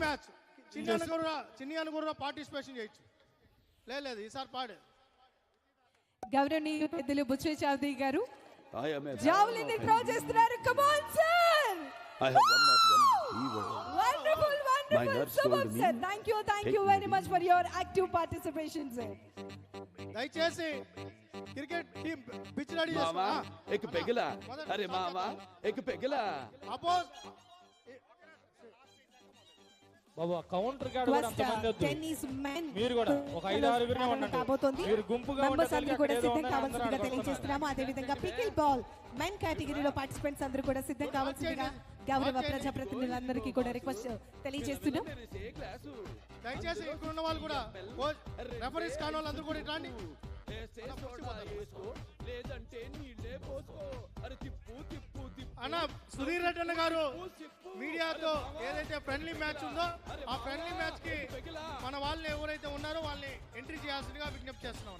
Match చిన్ని అని కూడా పార్టిసిపేషన్ చేయొచ్చు. లేదు ఈసారి పాడు. గౌరవనీయులు పెద్దలు బుచ్చయ్య చౌదరి గారు జావెలిన్ ని త్రో చేస్తున్నారు. Come on sir. I have one not one. He was. Wonderful. My nurse told me. Sir. Thank you very much for your active participation, sir. దయచేసి క్రికెట్ టీం పిచ్ రెడీ मामा एक पेगला. अरे मामा एक पेगला. Oppose బాబా counter gourd కూడా అంతమంది వద్దు. Tennis men మీరు కూడా ఒక 5-6 ఉండండి. మీరు గుంపుగా మెంబర్స్ అందరూ కూడా సిద్ధం కావాల్సిందిగా తెలియజేస్తున్నాము. అదే విధంగా పికిల్ బాల్ మెన్ కేటగిరీలో పార్టిసిపెంట్స్ అందరూ కూడా సిద్ధం కావాల్సిందిగా గౌరవ ప్రజాప్రతినిధులందరికీ కూడా రిక్వెస్ట్ తెలియజేస్తున్నాం. దయచేసి ఇక్కడ ఉన్న వాళ్ళు కూడా రెఫరీస్ కాని వాళ్ళు అందరూ కూడా రండి. అన్న సుధీర్ రెడ్డి అన్న గారు మీడియాతో ఏదైతే ఫ్రెండ్లీ మ్యాచ్ ఉందో ఆ ఫ్రెండ్లీ మ్యాచ్ కి మన వాళ్ళని ఎవరైతే ఉన్నారో వాళ్ళని ఎంట్రీ చేయాల్సిందిగా విజ్ఞప్తి చేస్తున్నాం.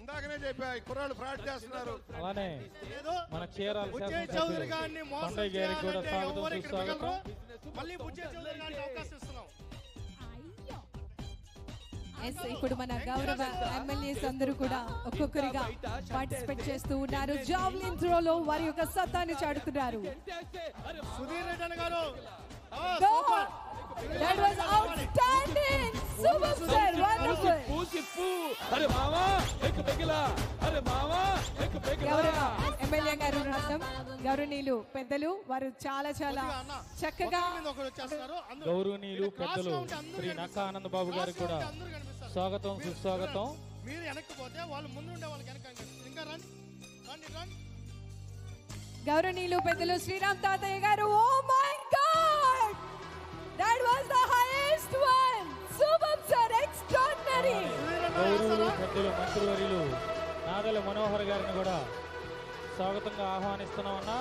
ఇందాకనే చెప్పా కుర్రాళ్ళు ఫ్రాడ్ చేస్తున్నారు. అలానే మన చీరాల బుచ్చయ్య చౌదరి గారిని మోసం గారికి కూడా స్వాగతం సుస్వాగతం. మళ్ళీ బుచ్చయ్య చౌదరి గారికి అవకాశం ఇస్తున్నాం. ఇప్పుడు మన గౌరవ ఎమ్మెల్యేస్ అందరూ కూడా ఒక్కొక్కరిగా పార్టిసిపేట్ చేస్తూ ఉన్నారు. జావెలిన్ త్రోలో వారి యొక్క సత్తాన్ని చాటుతున్నారు. సుధీర్ రెడ్డి అన్న గారు That was outstanding. Super sir, wonderful. अरे मामा एक पेगला. अरे मामा एक पेगला. గౌరవ ఎమ్మెల్యే గారు రత్నం గౌరవనీయులు పెద్దలు వారు చాలా చక్కగా గౌరవనీయులు పెద్దలు శ్రీ నక్కా ఆనంద్ బాబు గారికి కూడా స్వాగతం సుస్వాగతం. మీరు వెనక్కిపోతే వాళ్ళు ముందు ఉండే వాళ్ళకి వెనక ఇంకా రండి. గౌరవనీయులు పెద్దలు శ్రీరామ్ తాతయ్య గారు. Oh my god, that was the highest one. Super sir, extraordinary. గౌరవులు పెద్దలు మంత్రివర్యులు నాదల మనోహర్ గారిని కూడా స్వాగతంగా ఆహ్వానిస్తున్నామన్నా.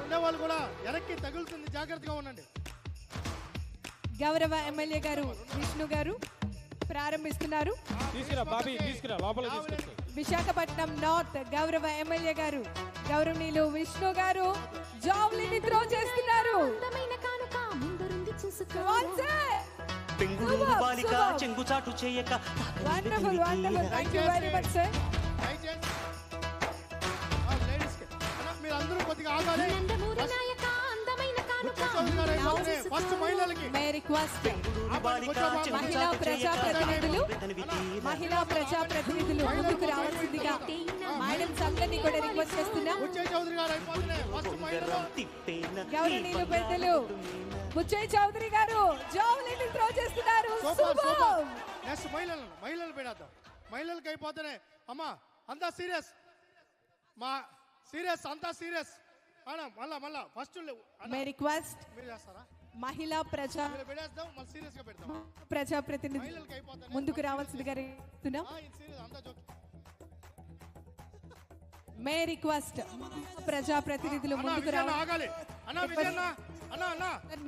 ఉండే వాళ్ళు కూడా వెనక్కి తగులుతుంది, జాగ్రత్తగా ఉండండి. గౌరవ ఎమ్మెల్యే గారు విష్ణు గారు ప్రారంభిస్తున్నారు. తీసుకురా బాబీ, తీసుకురా లోపల తీసుకెళ్తే. విశాఖపట్నం నార్త్ గౌరవ ఎమ్మెల్యే గారు గౌరవనీయులు విష్ణు గారు జావెలిన్ ని త్రో చేస్తున్నారు. పెంగుళూరు బాలిక చెంగుచాటు చేయక wonderful wonderful. Thank you very much sir. మీరు అందరూ కొద్దిగా ఆగాలి. ఫస్ట్ మహిళలకి మే రిక్వెస్ట్ మహిళా ప్రజాప్రతినిధులు ముందుకు రావాల్సిందిగా మేడమ్స్ అందరినీ కూడా రిక్వెస్ట్ చేస్తున్నా. గౌరవనీయులు పెద్దలు బుచ్చయ్య చౌదరి గారు జావెలిన్ త్రో చేస్తున్నారు. మహిళలు పెడతాం. మహిళలకి అయిపోతేనే అమ్మా అంతా సీరియస్, మా సీరియస్ అంతా సీరియస్. మళ్ళా ఫస్ట్ మే రిక్వెస్ట్ మీరు చేస్తారా? మహిళా ప్రజాప్రతినిధి ముందుకు రావాల్సిందిగా రిక్వెస్ట్. మే రిక్వెస్ట్ ప్రజాప్రతినిధులు ముందుకు రావాలి.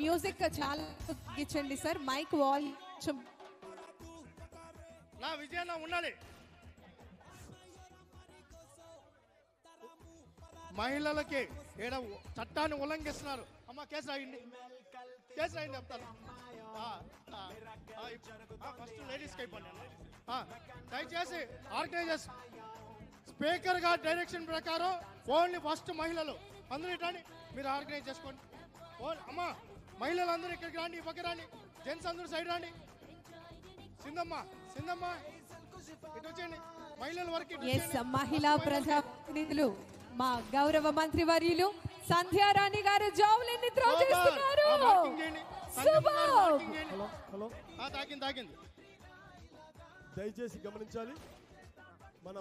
మ్యూజిక్ చాలా ఇచ్చండి సార్. మైక్ వాల్ విజయన్న ఉండాలి. మహిళలకి ఏడ చట్టాన్ని ఉల్లంఘిస్తున్నారు. అమ్మ కేసు రాయండి చెప్తాను. ఫస్ట్ లేడీస్కి అయిపోయింది. దయచేసి ఆర్గనైజర్స్ స్పీకర్ గారి డైరెక్షన్ ప్రకారం ఓన్లీ ఫస్ట్ మహిళలు అందరూ ఇట్లాండి మీరు ఆర్గనైజ్ చేసుకోండి. అమ్మ మహిళలు అందరూ ఇక్కడికి రండి, ఈ పక్క రండి. జెంట్స్ అందరూ సైడ్ రండి. సింధమ్మ ఇటు వచ్చేయండి. మహిళల వరకు మహిళా ప్రజాప్రతినిధులు మా గౌరవ మంత్రి వర్యులు సంధ్యారాణి గారు జావెలిన్ ని త్రో చేస్తున్నారు. తాకింది. దయచేసి గమనించాలి.